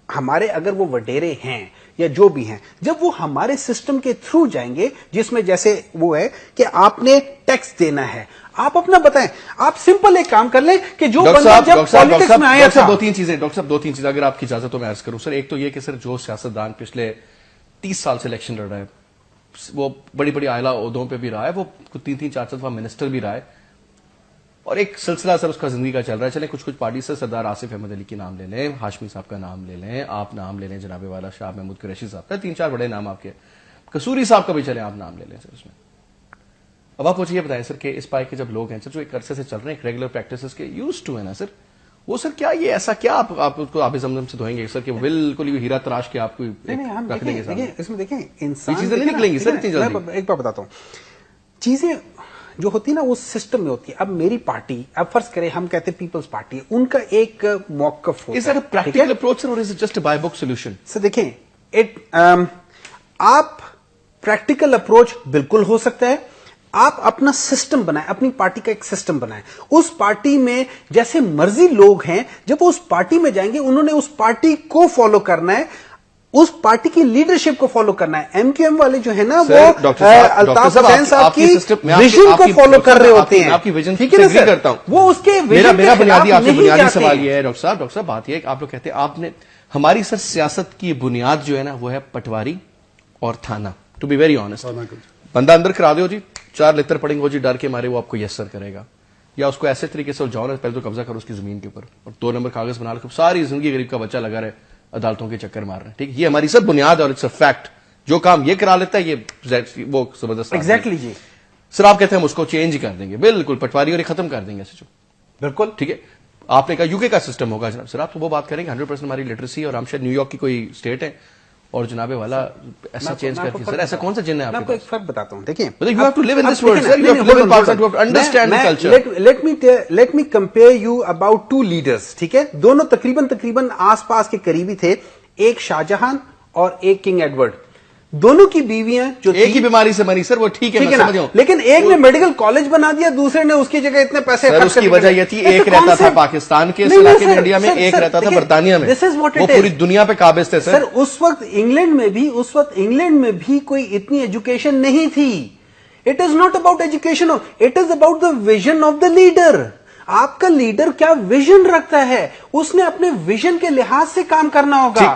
ہمارے اگر وہ وڈیرے ہیں یا جو بھی ہیں, جب وہ ہمارے سسٹم کے تھرو جائیں گے جس میں جیسے وہ ہے کہ آپ نے ٹیکس دینا ہے, آپ اپنا بتائیں. آپ سمپل ایک کام کر لیں کہ جو بندہ جب پالیٹکس میں آیا تھا. 2-3 چیزیں اگر آپ کی اجازت ہو میں عرض کروں سر. ایک تو یہ کہ سر جو سیاستدان پچھلے 30 سال سے الیکشن لڑ رہا ہے وہ بڑی بڑی اعلیٰ عہدوں پہ بھی رہا ہے, وہ 3-4 دفعہ منسٹر بھی رہا ہے, اور ایک سلسلہ سر اس کا زندگی کا چل رہا ہے. چلیں کچھ پارٹی سے سردار آصف احمد علی کی نام لے لیں, ہاشمی صاحب کا نام لے لیں, آپ نام لے لیں جناب والا شاہ محمود قریشی صاحب کا, 3-4 بڑے نام آپ کے, قصوری صاحب کا بھی چلیں آپ نام لے لیں سر اس میں. اب آپ مجھے یہ بتائیں سر کہ اس پائے کے جب لوگ ہیں سر جو ایک عرصے سے چل رہے ہیں, ایک ریگولر پریکٹسز کے یوز ٹو ہے نا سر, وہ سر کیا یہ ایسا کیا آپ اس کو آب زمزم سے دھوئیں گے سر کہ بالکل یہ ہیرا تراش کے آپ کو رکھ دیں گے. اس میں دیکھیں انسان چیزیں نہیں نکلیں گی سر اتنی جلدی. ایک بار بتاتا ہوں, چیزیں جو ہوتی ہے نا وہ سسٹم میں ہوتی ہے. اب میری پارٹی, اب فرض کریں ہم کہتے ہیں پیپلز پارٹی, ان کا ایک موقف ہوتا ہے. Is that a practical approach or is it just a by book solution? سر دیکھیں آپ پریکٹیکل اپروچ بالکل ہو سکتا ہے. آپ اپنا سسٹم بنائیں, اپنی پارٹی کا ایک سسٹم بنائیں. اس پارٹی میں جیسے مرضی لوگ ہیں, جب وہ اس پارٹی میں جائیں گے انہوں نے اس پارٹی کو فالو کرنا ہے, اس پارٹی کی لیڈرشپ کو فالو کرنا ہے. ایم کیو ایم والے جو ہے نا وہ الطاف حسین صاحب کی ویژن کو فالو کر رہے ہوتے ہیں. آپ کی ویژن ٹھیک ہے نا سر, وہ اس کے میرا بنیادی سوال یہ ہے ڈاکٹر صاحب بات یہ ہے کہ آپ لوگ کہتے ہیں آپ نے ہماری سر سیاست کی بنیاد جو ہے نا وہ ہے پٹواری اور تھانہ. ٹو بی ویری آنےسٹ, بندہ اندر کرا دو جی, 4 لتر پڑیں گے وہ جی ڈر کے مارے وہ آپ کو یسر کرے گا, یا اس کو ایسے طریقے سے جاؤ نا پہلے تو قبضہ کرو اس کی زمین کے اوپر اور 2 نمبر کاغذ بنا لو, ساری زندگی غریب کا بچہ لگا رہے عدالتوں کے چکر مار رہے ہیں. ٹھیک, یہ ہماری سب بنیاد ہے اور اٹس اے فیکٹ. جو کام یہ کرا لیتا ہے یہ وہ زبردست. ایگزیکٹلی جی سر, آپ کہتے ہیں ہم اس کو چینج کر دیں گے, بالکل پٹواری اور یہ ختم کر دیں گے ایسے جو بالکل ٹھیک ہے. آپ نے کہا یو کے کا سسٹم ہوگا جناب, سر آپ تو وہ بات کریں گے 100% ہماری لٹریسی, اور ہم شاید نیو یارک کی کوئی اسٹیٹ ہے اور جناب والا ایسا چینج کرتی ہے. سر ایسا کون سا جن ہے آپ کو ایک فرق بتاتا ہوں. دیکھیں you have to live in this world, sir. You have to live in Pakistan to understand the culture. Let me compare you about 2 leaders. ٹھیک ہے, دونوں تقریباً آس پاس کے قریبی تھے, ایک شاہ جہاں اور ایک کنگ ایڈورڈ. دونوں کی بیویاں جو ایک ہی بیماری سے مری سر, وہ ٹھیک ہے نا, لیکن ایک نے میڈیکل کالج بنا دیا, دوسرے نے اس کی جگہ اتنے پیسے خرچ. اس کی وجہ یہ تھی ایک رہتا تھا پاکستان کے علاقے میں انڈیا میں, ایک رہتا تھا برطانیہ میں, وہ پوری دنیا پہ قابض تھے سر. اس وقت انگلینڈ میں بھی کوئی اتنی ایجوکیشن نہیں تھی. It is not about education, it is about the vision of the leader. آپ کا لیڈر کیا ویژن رکھتا ہے, اس نے اپنے ویژن کے لحاظ سے کام کرنا ہوگا.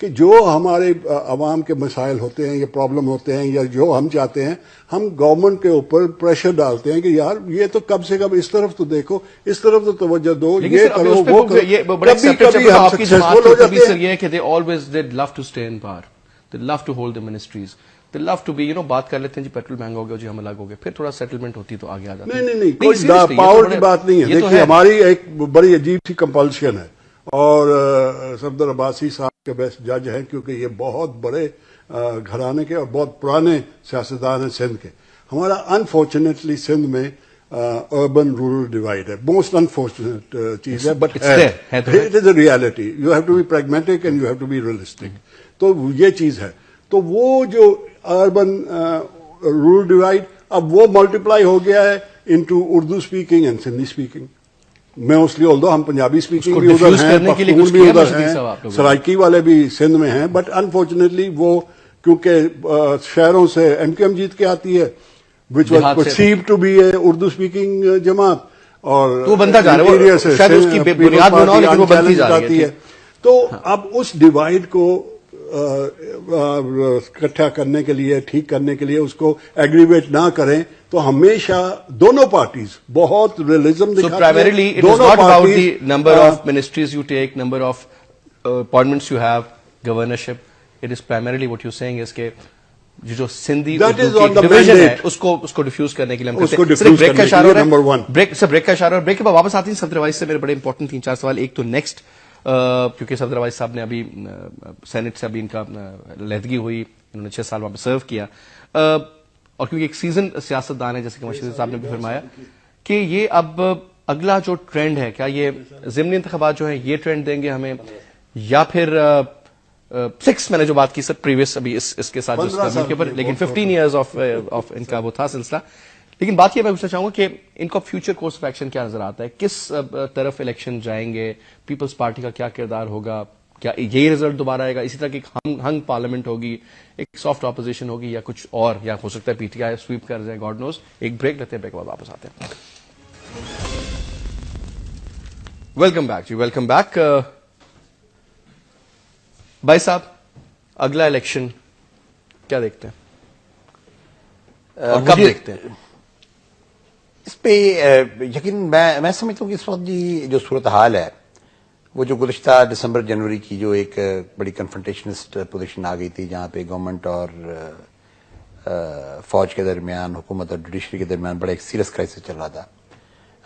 کہ جو ہمارے عوام کے مسائل ہوتے ہیں یا پرابلم ہوتے ہیں یا جو ہم چاہتے ہیں، ہم گورنمنٹ کے اوپر پریشر ڈالتے ہیں کہ یار یہ تو کم سے کم اس طرف تو دیکھو، اس طرف تو توجہ دو، یہ کرو وہ کرو. کبھی کبھی ہم سکسیسفل ہو جاتے ہیں. یہ ہے کہ they always did love to stay in power, they love to hold the ministries, they love to be, بات کر لیتے ہیں جی پیٹرول مہنگا ہو گیا جی ہم الگ ہو گئے، پھر تھوڑا سیٹلمنٹ ہوتی تو آگے آ جاتے. نہیں کوئی پاور کی بات نہیں ہے. دیکھیے ہماری ایک بڑی عجیب سی کمپلشن ہے، اور صفدر عباسی صاحب کے بیسٹ جج ہیں کیونکہ یہ بہت بڑے گھرانے کے اور بہت پرانے سیاستدان ہیں سندھ کے. ہمارا انفارچونیٹلی سندھ میں اربن رورل ڈیوائڈ ہے، موسٹ انفارچونیٹ چیز ہے، but it is a reality. You have to be pragmatic and you have to be realistic. تو یہ چیز ہے. تو وہ جو اربن رورل ڈیوائڈ اب وہ ملٹیپلائی ہو گیا ہے into Urdu speaking and Sindhi speaking. Mostly آلدو ہم پنجابی اسپیکنگ بھی ادھر ہیں، پختون بھی ادھر ہیں، سرائکی والے بھی سندھ میں ہیں، بٹ انفارچونیٹلی وہ کیونکہ شہروں سے ایم کیو ایم جیت کے آتی ہے which was perceived to be a Urdu speaking جماعت، اور تو بنتا جا رہا ہے. تو اب اس ڈیوائڈ کو اکٹھا کرنے کے لیے، ٹھیک کرنے کے لیے، اس کو ایگریویٹ نہ کریں تو ہمیشہ دونوں پارٹیز بہت ریئلزم دکھاتی ہیں. So primarily it is not about the number of ministries you take, number of appointments you have, governorship. It is primarily what you're saying is کہ جو سندھی ڈویژن ہے اس کو ڈیفیوز کرنے کے لیے ہم کرتے ہیں. بریک کا اشارہ ہے، بریک کا اشارہ. بریک کے بعد واپس آتی ہیں صدر وائس سے. میرے بڑے امپورٹنٹ 3-4 سوال. ایک تو نیکسٹ کیونکہ صدر وائس صاحب نے ابھی سینٹ سے ابھی ان کا علیحدگی ہوئی، انہوں نے 6 سال وہاں پہ سرو کیا، اور کیونکہ ایک سیزن سیاست دان ہے جیسے کہ مشیر صاحب نے بھی فرمایا کہ یہ اب اگلا جو ٹرینڈ ہے، کیا یہ ضمنی انتخابات جو ہیں یہ ٹرینڈ دیں گے ہمیں، یا پھر 6 میں نے جو بات کی سر پریویس ابھی اس کے ساتھ کے اوپر، لیکن 15 ایئرز آف ان کا وہ تھا سلسلہ. لیکن بات یہ میں پوچھنا چاہوں گا کہ ان کا فیوچر کورس آف ایکشن کیا نظر آتا ہے، کس طرف الیکشن جائیں گے، پیپلز پارٹی کا کیا کردار ہوگا، کیا یہی رزلٹ دوبارہ آئے گا، اسی طرح کی ہنگ پارلیمنٹ ہوگی، ایک سافٹ اپوزیشن ہوگی، یا کچھ اور، یا ہو سکتا ہے پی ٹی آئی سویپ کر جائے، گاڈ نوز. ایک بریک لیتے ہیں، بریک کے بعد واپس آتے ہیں. ویلکم بیک جی، ویلکم بیک. بھائی صاحب اگلا الیکشن کیا دیکھتے ہیں اور کب دیکھتے ہیں؟ اس پہ یقین میں سمجھتا ہوں کہ اس وقت جو صورتحال ہے وہ جو گزشتہ دسمبر جنوری کی جو ایک بڑی کنفرنٹیشنسٹ پوزیشن آ گئی تھی، جہاں پہ گورنمنٹ اور فوج کے درمیان، حکومت اور جوڈیشری کے درمیان بڑا ایک سیریس کرائسس چل رہا تھا،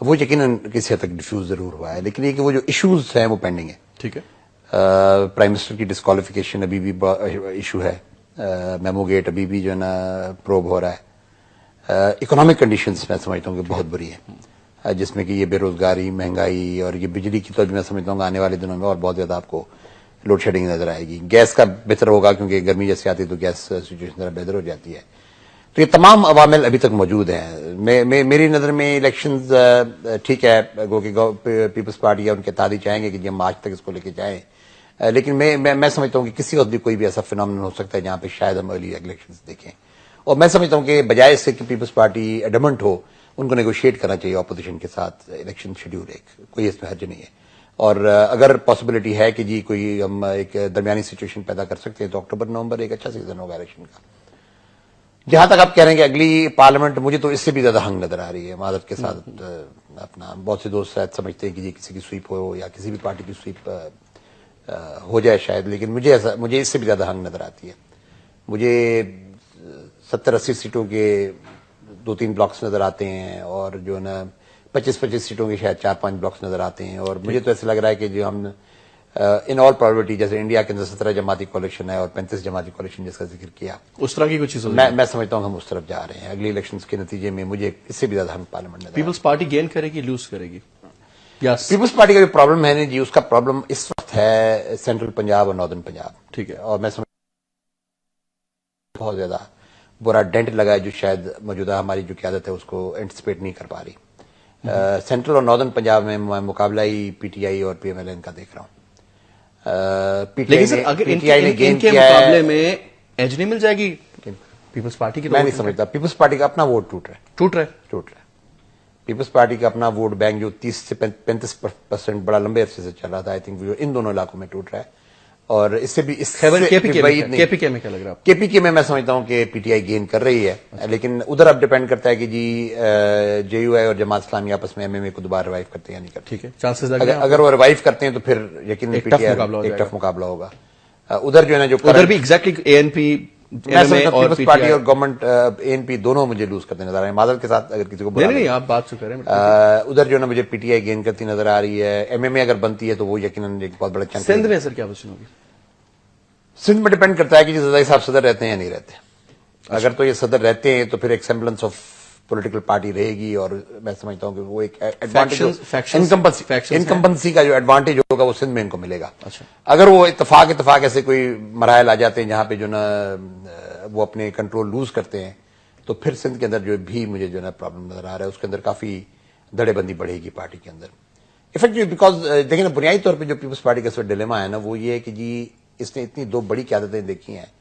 وہ یقیناً کسی حد تک ڈیفیوز ضرور ہوا ہے. لیکن یہ کہ وہ جو ایشوز ہیں وہ پینڈنگ ہیں. ٹھیک ہے. پرائم منسٹر کی ڈسکوالیفیکیشن ابھی بھی ایشو ہے، میمو گیٹ ابھی بھی جو ہے نا پروب ہو رہا ہے. اکنامک کنڈیشنز میں سمجھتا ہوں کہ بہت بری ہے، جس میں کہ یہ بے روزگاری، مہنگائی، اور یہ بجلی کی تو میں سمجھتا ہوں کہ آنے والے دنوں میں اور بہت زیادہ آپ کو لوڈ شیڈنگ نظر آئے گی. گیس کا بہتر ہوگا کیونکہ گرمی جیسے آتی ہے تو گیس سچویشن ذرا بہتر ہو جاتی ہے. تو یہ تمام عوامل ابھی تک موجود ہیں. میری نظر میں الیکشنز ٹھیک ہے، گو کہ پیپلز پارٹی اور ان کے اتحادی چاہیں گے کہ جی ہم آج تک اس کو لے کے جائیں، لیکن میں سمجھتا ہوں کہ کسی وقت بھی کوئی بھی ایسا فینومینن ہو سکتا ہے جہاں پہ شاید ہم ارلی الیکشنز دیکھیں. اور میں سمجھتا ہوں کہ بجائے اس سے کہ پیپلز پارٹی ایڈمنٹ ہو، ان کو نیگوشیٹ کرنا چاہیے اپوزیشن کے ساتھ الیکشن شیڈول. کوئی اس میں حرج نہیں ہے، اور اگر پاسبلٹی ہے کہ جی کوئی ہم ایک درمیانی سچویشن پیدا کر سکتے ہیں تو اکتوبر نومبر ایک اچھا سیزن ہوگا الیکشن کا. جہاں تک آپ کہہ رہے ہیں کہ اگلی پارلیمنٹ، مجھے تو اس سے بھی زیادہ ہنگ نظر آ رہی ہے معذرت کے ساتھ. اپنا بہت سے دوست شاید سمجھتے ہیں کہ جی کسی کی سویپ ہو یا کسی بھی پارٹی کی سویپ ہو جائے شاید، لیکن مجھے اس سے بھی زیادہ ہنگ نظر آتی ہے. مجھے 70-80 سیٹوں کے 2-3 بلاکس نظر آتے ہیں، اور جو ہے نا 25-25 سیٹوں کے شاید 4-5 بلاکس نظر آتے ہیں. اور مجھے تو ایسا لگ رہا ہے کہ جو ہم ان آل پرابیبلٹی جیسے انڈیا کے اندر 17 جماعتی کولیشن ہے اور 35 جماعتی کولیشن جس کا ذکر کیا، اس طرح کی کچھ چیز میں سمجھتا ہوں ہم اس طرف جا رہے ہیں. اگلی الیکشنز کے نتیجے میں مجھے اس سے بھی زیادہ ہم پارلیمنٹ میں پیپلز پارٹی گین کرے گی، لوز کرے گی. پیپلز پارٹی کا جو پرابلم ہے نا جی، اس کا پرابلم اس وقت ہے سینٹرل پنجاب اور ناردرن پنجاب. ٹھیک ہے. اور میں سمجھ بہت زیادہ برا ڈینٹ لگا ہے جو شاید موجودہ ہماری جو قیادت ہے اس کو اینٹیسپیٹ نہیں کر پا رہی. سینٹرل اور ناردرن پنجاب میں مقابلہ ہی پی ٹی آئی اور پی ایم ایل این کا دیکھ رہا ہوں. لیکن سر اگر ان کے مقابلے میں ایج نہیں مل جائے گی پیپلز پارٹی کی، میں نہیں سمجھتا. پیپلز پارٹی کا اپنا ووٹ ٹوٹ رہا ہے. پیپلز پارٹی کا اپنا ووٹ بینک جو 30 سے 35% بڑا لمبے عرصے سے چل رہا تھا، آئی تھنک ان دونوں علاقوں میں ٹوٹ رہا ہے. اور اس سے بھی کے پی کے میں کیا لگ رہا ہے آپ؟ کے پی کے میں سمجھتا ہوں کہ پی ٹی آئی گین کر رہی ہے, لیکن ادھر اب ڈیپینڈ کرتا ہے کہ جی جے یو آئی اور جماعت اسلامی آپس میں ایم ایم اے کو دوبارہ ریوائیو کرتے ہیں یا نہیں کرتے. ٹھیک ہے, چانسز اگر وہ ریوائیو کرتے ہیں تو پھر یقیناً پی ٹی آئی ایک ٹف مقابلہ ہوگا. ادھر جو ہے نا جو ادھر بھی ایگزیکٹلی اے این پی پیپلز پارٹی اور گورنمنٹ اے این پی دونوں مجھے لوز کرتے نظر آ رہے ہیں. معذرت کے ساتھ اگر کسی کو نہیں آپ بات سے کریں, ادھر جو ہے نا مجھے پی ٹی آئی گین کرتی نظر آ رہی ہے. ایم ایم اے اگر بنتی ہے تو وہ یقیناً ایک بہت بڑا چنک. سندھ میں سر کیا پوزیشن ہوگی؟ سندھ میں ڈیپینڈ کرتا ہے کہ زرداری صاحب صدر رہتے ہیں یا نہیں رہتے. اگر تو یہ صدر رہتے ہیں تو پھر ایک سیمبلنس آف پولیٹیکل پارٹی رہے گی, اور میں سمجھتا ہوں کہ وہ ایک انکمبنسی کا جو ایڈوانٹیج ہوگا وہ سندھ میں ان کو ملے گا. اگر وہ اتفاق ایسے کوئی مراحل آ جاتے ہیں جہاں پہ جو نا وہ اپنے کنٹرول لوز کرتے ہیں تو پھر سندھ کے اندر جو بھی مجھے جو نا پرابلم نظر آ رہا ہے, اس کے اندر کافی دڑے بندی بڑھے گی پارٹی کے اندر افیکٹلی. بیکاز دیکھیں نا بنیادی طور پہ جو پیپلز پارٹی کا ڈیلیما ہے نا وہ یہ ہے کہ جی اس نے اتنی دو بڑی قیادتیں دیکھی ہیں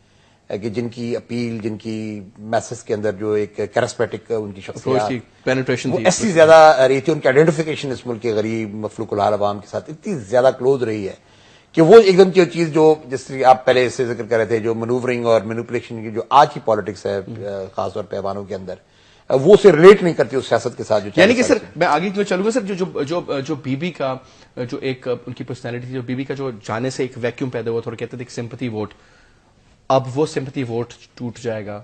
کہ جن کی اپیل, جن کی میسج کے اندر جو ایک کیرسمیٹک ان کی شخصیت وہ ایسی زیادہ رہی تھی, ان کی آئیڈینٹیفیکیشن اس ملک کے غریب مفلوق الحال عوام کے ساتھ اتنی زیادہ کلوز رہی ہے کہ وہ ایک دم کی چیز جو جس طرح آپ پہلے سے ذکر کر رہے تھے, جو مینوورنگ اور مینوپولیشن کی جو آج کی پالیٹکس ہے خاص طور پہ ایوانوں کے اندر, وہ اسے ریلیٹ نہیں کرتی اس سیاست کے ساتھ. جو یعنی کہ سر میں آگے جو چلوں گا سر, جو بی بی کا جو ایک ان کی پرسنالٹی تھی, جو بی بی کا جو جانے سے ایک ویکیوم پیدا ہوا, تھوڑا کہتے تھے سمپتھی ووٹ, اب وہ سمپتھی ووٹ ٹوٹ جائے گا.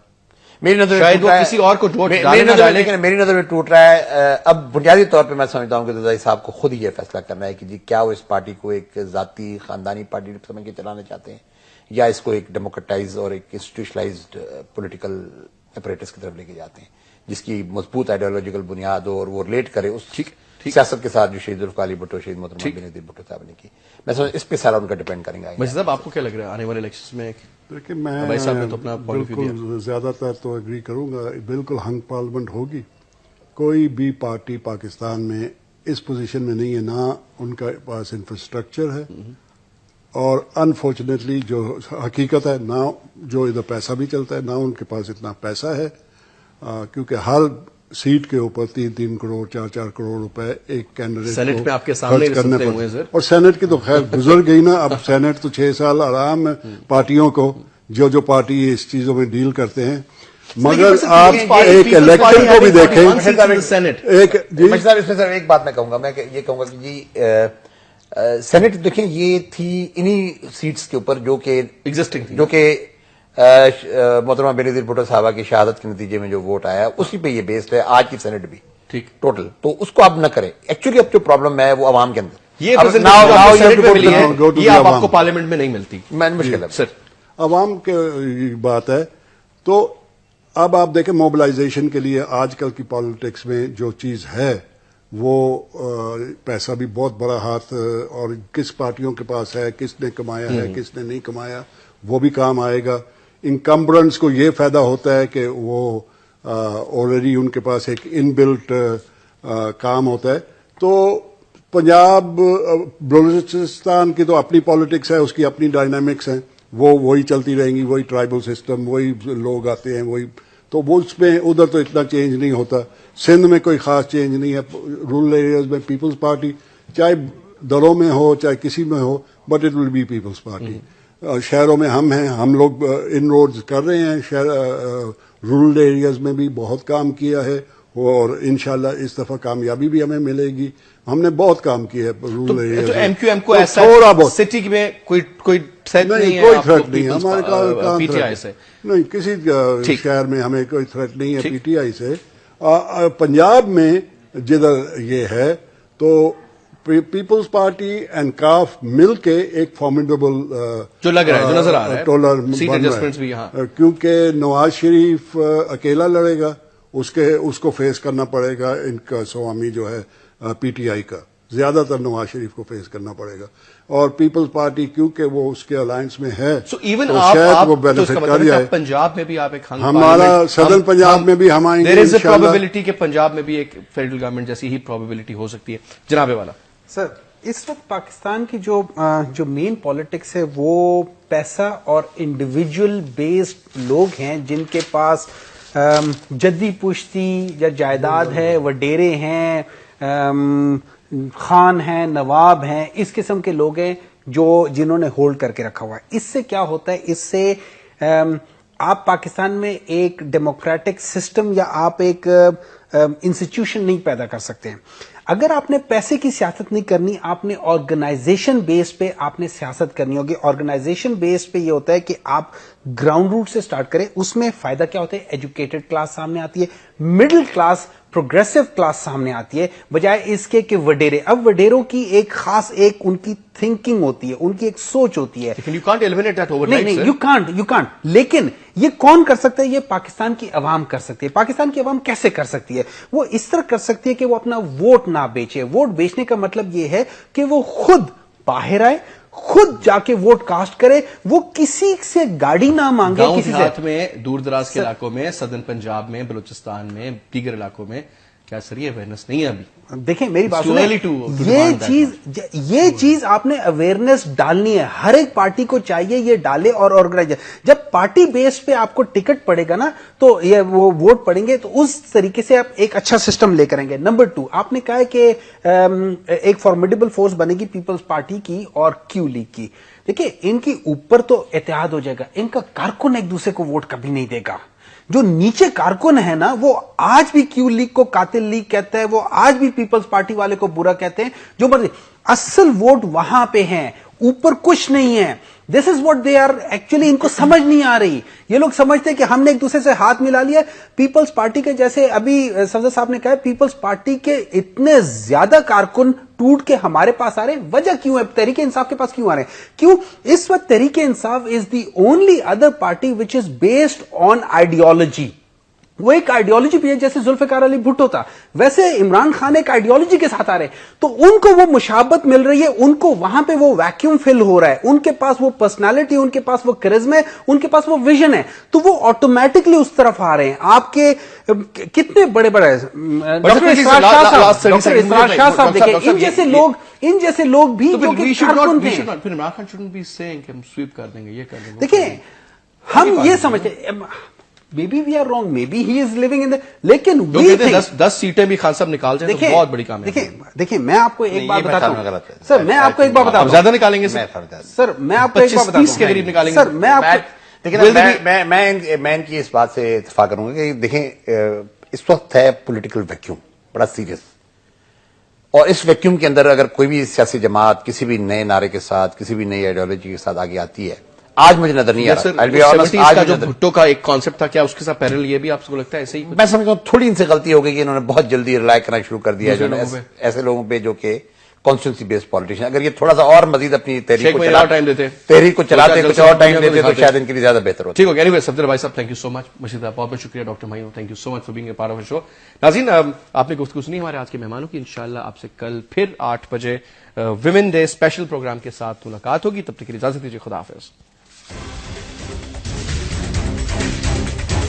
میری نظر شاید وہ کسی اور کو میری نظر میں ٹوٹ رہا ہے. اب بنیادی طور پہ میں سمجھتا ہوں کہ زرداری صاحب کو خود ہی یہ فیصلہ کرنا ہے کہ جی کیا وہ اس پارٹی کو ایک ذاتی خاندانی پارٹی سمجھ کے چلانا چاہتے ہیں یا اس کو ایک ڈیموکریٹائز اور ایک انسٹیٹیوشنلائزڈ پولیٹیکل اپریٹس کی طرف لے کے جاتے ہیں جس کی مضبوط آئیڈیالوجیکل بنیاد ہو اور وہ ریلیٹ کرے اس سیاست کے ساتھ جو شہید ذوالفقار علی بھٹو, شہید محترمہ بینظیر بھٹو صاحب نے کی. میں سمجھ اس پہ سارا ان کا ڈیپینڈ کریں گا. مجھے صاحب آپ کو کیا لگ رہا ہے آنے والے الیکشن میں؟ دیکھیں میں بالکل زیادہ تر تو اگری کروں گا, بالکل ہنگ پارلیمنٹ ہوگی. کوئی بھی پارٹی پاکستان میں اس پوزیشن میں نہیں ہے, نہ ان کا پاس انفراسٹرکچر ہے اور انفارچونیٹلی جو حقیقت ہے نہ جو ادھر پیسہ بھی چلتا ہے, نہ ان کے پاس اتنا پیسہ ہے, کیونکہ ہر سیٹ کے اوپر 3-3 کروڑ 4-4 کروڑ روپے ایک کینڈیڈیٹ سینٹ میں آپ کے سامنے کرنے پڑتے. اور سینٹ کی تو خیر گزر گئی نا, اب سینٹ تو 6 سال آرام ہے پارٹیوں کو, جو پارٹی اس چیزوں میں ڈیل کرتے ہیں. مگر آپ ایک الیکشن کو بھی دیکھیں. ایک بات میں کہوں گا, میں یہ کہوں گا کہ جی سینٹ دیکھیں یہ تھی انہی سیٹس کے اوپر جو کہ ایگزسٹنگ, جو کہ محترمہ بینظیر بھٹو صاحبہ کی شہادت کے نتیجے میں جو ووٹ آیا اسی پہ یہ بیسڈ ہے آج کی سینٹ بھی. ٹھیک ٹوٹل تو اس کو آپ نہ کریں. ایکچولی اب جو پرابلم ہے وہ عوام کے اندر, یہ آپ کو پارلیمنٹ میں نہیں ملتی, مشکل ہے سر عوام کی بات ہے. تو اب آپ دیکھیں موبلائزیشن کے لیے آج کل کی پالیٹکس میں جو چیز ہے وہ پیسہ بھی بہت بڑا ہاتھ, اور کس پارٹیوں کے پاس ہے, کس نے کمایا ہے, کس نے نہیں کمایا, وہ بھی کام آئے گا. انکمبرنس کو یہ فائدہ ہوتا ہے کہ وہ آلریڈی ان کے پاس ایک ان بلٹ کام ہوتا ہے. تو پنجاب بلوچستان کی تو اپنی پالیٹکس ہے, اس کی اپنی ڈائنامکس ہیں, وہی چلتی رہیں گی, وہی ٹرائبل سسٹم, وہی لوگ آتے ہیں, وہی تو وہ اس میں ادھر تو اتنا چینج نہیں ہوتا. سندھ میں کوئی خاص چینج نہیں ہے. رورل ایریاز میں پیپلز پارٹی چاہے دلوں میں ہو چاہے کسی میں ہو, but it will be Peoples Party. شہروں میں ہم ہیں, ہم لوگ ان روڈز کر رہے ہیں, رورل ایریاز میں بھی بہت کام کیا ہے اور انشاءاللہ اس دفعہ کامیابی بھی ہمیں ملے گی. ہم نے بہت کام کیا ہے رورل ایریاز میں. ایم کیو ایم کو ایسا تھوڑا بہت سٹی میں کوئی تھریٹ نہیں ہے, کوئی تھریٹ نہیں ہے ہمارے پی ٹی آئی سے, نہیں کسی شہر میں ہمیں کوئی تھریٹ نہیں ہے پی ٹی آئی سے. پنجاب میں جدھر یہ ہے تو پیپلز پارٹی اینڈ کاف مل کے ایک فارمیڈیبل جو لگ رہا ہے, جو نظر آ رہا ہے, ٹولر سیٹ ایڈجسٹمنٹس بھی یہاں, کیونکہ نواز شریف اکیلا لڑے گا, اس کو فیس کرنا پڑے گا. ان کا سوامی جو ہے پی ٹی آئی کا زیادہ تر نواز شریف کو فیس کرنا پڑے گا, اور پیپلز پارٹی کیونکہ وہ اس کے الائنس میں ہے سو ایون شاید وہ بینیفٹ کر جائے. پنجاب میں بھی آپ ایک ہمارا صدر پنجاب میں بھی ہم آئیں گے, دیر از اے پروبیبلٹی کہ پنجاب میں بھی ایک فیڈرل گورنمنٹ جیسی ہی پروبیبلٹی ہو سکتی ہے. جناب والا سر, اس وقت پاکستان کی جو مین پالیٹکس ہے وہ پیسہ اور انڈیویجول بیسڈ لوگ ہیں جن کے پاس جدی پشتی یا جائیداد ہے, وڈیرے ہیں, خان ہیں, نواب ہیں, اس قسم کے لوگ ہیں جنہوں نے ہولڈ کر کے رکھا ہوا ہے. اس سے کیا ہوتا ہے, اس سے آپ پاکستان میں ایک ڈیموکریٹک سسٹم یا آپ ایک انسٹیٹیوشن نہیں پیدا کر سکتے ہیں. اگر آپ نے پیسے کی سیاست نہیں کرنی, آپ نے آرگنائزیشن بیس پہ آپ نے سیاست کرنی ہوگی. آرگنائزیشن بیس پہ یہ ہوتا ہے کہ آپ گراؤنڈ روٹ سے سٹارٹ کریں. اس میں فائدہ کیا ہوتا ہے, ایجوکیٹڈ کلاس سامنے آتی ہے, مڈل کلاس پروگریسو کلاس سامنے آتی ہے, بجائے اس کے کہ وڈیرے. اب وڈیروں کی ایک خاص ایک ان کی تھنکنگ ہوتی ہے, ان کی ایک سوچ ہوتی ہے. You can't eliminate that overnight, نہیں, sir. You can't. لیکن یہ کون کر سکتا ہے؟ یہ پاکستان کی عوام کر سکتی ہے. پاکستان کی عوام کیسے کر سکتی ہے؟ وہ اس طرح کر سکتی ہے کہ وہ اپنا ووٹ نہ بیچے. ووٹ بیچنے کا مطلب یہ ہے کہ وہ خود باہر آئے, خود جا کے ووٹ کاسٹ کرے, وہ کسی سے گاڑی نہ مانگے. گاؤں کسی دیہات سے میں, دور دراز کے علاقوں میں, سدرن پنجاب میں, بلوچستان میں, دیگر علاقوں میں کیا سر یہ اویئرنیس نہیں ہے ابھی؟ دیکھیں میری بات It's too early to demand that یہ چیز آپ نے اویئرنیس ڈالنی ہے. ہر ایک پارٹی کو چاہیے یہ ڈالے. اور آرگنائز جب پارٹی بیس پہ آپ کو ٹکٹ پڑے گا نا, تو یہ وہ ووٹ پڑیں گے, تو اس طریقے سے آپ ایک اچھا سسٹم لے کریں گے. نمبر 2, آپ نے کہا ہے کہ ایک فارمیڈیبل فورس بنے گی پیپلز پارٹی کی اور کیو لیگ کی. دیکھیں ان کی اوپر تو اتحاد ہو جائے گا, ان کا کارکن ایک دوسرے کو ووٹ کبھی نہیں دے گا. جو نیچے کارکن ہے نا, وہ آج بھی کیو لیگ کو قاتل لیگ کہتا ہے, وہ آج بھی پیپلز پارٹی والے کو برا کہتے ہیں. جو مرضی, اصل ووٹ وہاں پہ ہیں, اوپر کچھ نہیں ہے. This is what they are actually. ان کو سمجھ نہیں آ رہی. یہ لوگ سمجھتے ہیں کہ ہم نے ایک دوسرے سے ہاتھ ملا لیا. پیپلز پارٹی کے جیسے ابھی صفدر صاحب نے کہا, پیپلز پارٹی کے اتنے زیادہ کارکن ٹوٹ کے ہمارے پاس آ رہے ہیں. وجہ کیوں ہے؟ تحریک انصاف کے پاس کیوں آ رہے ہیں؟ کیوں اس وقت Tehreek Insaf is the only other party which is based on ideology. وہ ایک آئیڈیالوجی بھی ہے, جیسے ذوالفقار علی بھٹو تھا, ویسے عمران خان ایک آئیڈیالوجی کے ساتھ آ رہے ہیں. تو ان کو وہ مشابت مل رہی ہے, ان کو وہاں پہ وہ ویکیوم فل ہو رہا ہے. ان کے پاس وہ پرسنالٹی, ان کے پاس وہ کرزما ہے, ان کے پاس وہ ویژن ہے, تو وہ آٹومیٹکلی اس طرف آ رہے ہیں. آپ کے کتنے بڑے بڑے ڈاکٹر اسرار شاہ صاحب دیکھیں, ان جیسے لوگ بھی جو کہ کارکن تھے. پھر Imran Khan shouldn't be saying کہ ہم سویپ کر دیں گے, یہ کر دیں گے. دیکھیں ہم یہ سمجھتے maybe we are wrong, maybe he is living in the, لیکن we think 10 سیٹیں بھی خان صاحب نکال جائیں تو بہت بڑی کامیابی. دیکھیں میں آپ کو ایک بات بتاتا ہوں سر, میں آپ کو ایک بات بتاتا ہوں. زیادہ نکالیں گے سر, میں آپ کو ایک بات بتاتا ہوں 25 کے قریب نکالیں گے سر. میں آپ کو میں ان کی اس بات سے اتفاق کروں گا کہ دیکھیں اس وقت ہے پولیٹیکل ویکیوم بڑا سیریس, اور اس ویکیوم کے اندر اگر کوئی بھی سیاسی جماعت کسی بھی نئے نعرے کے ساتھ, کسی بھی نئی آئیڈیالوجی کے ساتھ آگے آتی ہے, آج مجھے نظر نہیں آ رہا. آج جو بھٹو کا ایک کانسیپٹ تھا, کیا اس کے ساتھ پیرل یہ بھی آپ کو لگتا ہے ایسے ہی؟ میں سمجھتا ہوں تھوڑی ان سے غلطی ہو گئی کہ انہوں نے بہت جلدی ریلائی کرنا شروع کر دیا ایسے لوگوں پہ جو کہ کانسٹیٹوئنسی بیسڈ پالیٹیشین. اگر یہ تھوڑا سا اور مزید اپنی تحریک کو چلاتے, کچھ اور ٹائم دیتے تو شاید ان کے لیے زیادہ بہتر ہوتا. ٹھیک ہو گیا. اینی وے صفدر بھائی صاحب, تھینک یو سو مچ. مشید بہت بہت شکریہ. ڈاکٹر مہینو, thank you so much for being a part of the show. ناظرین, آپ نے گفتگو سنی ہمارے آج کے مہمانوں کی. انشاءاللہ آپ سے کل پھر 8 بجے ویمن ڈے اسپیشل پروگرام کے ساتھ ملاقات ہوگی. تب تک کے لیے اجازت دیجیے. خدا حافظ.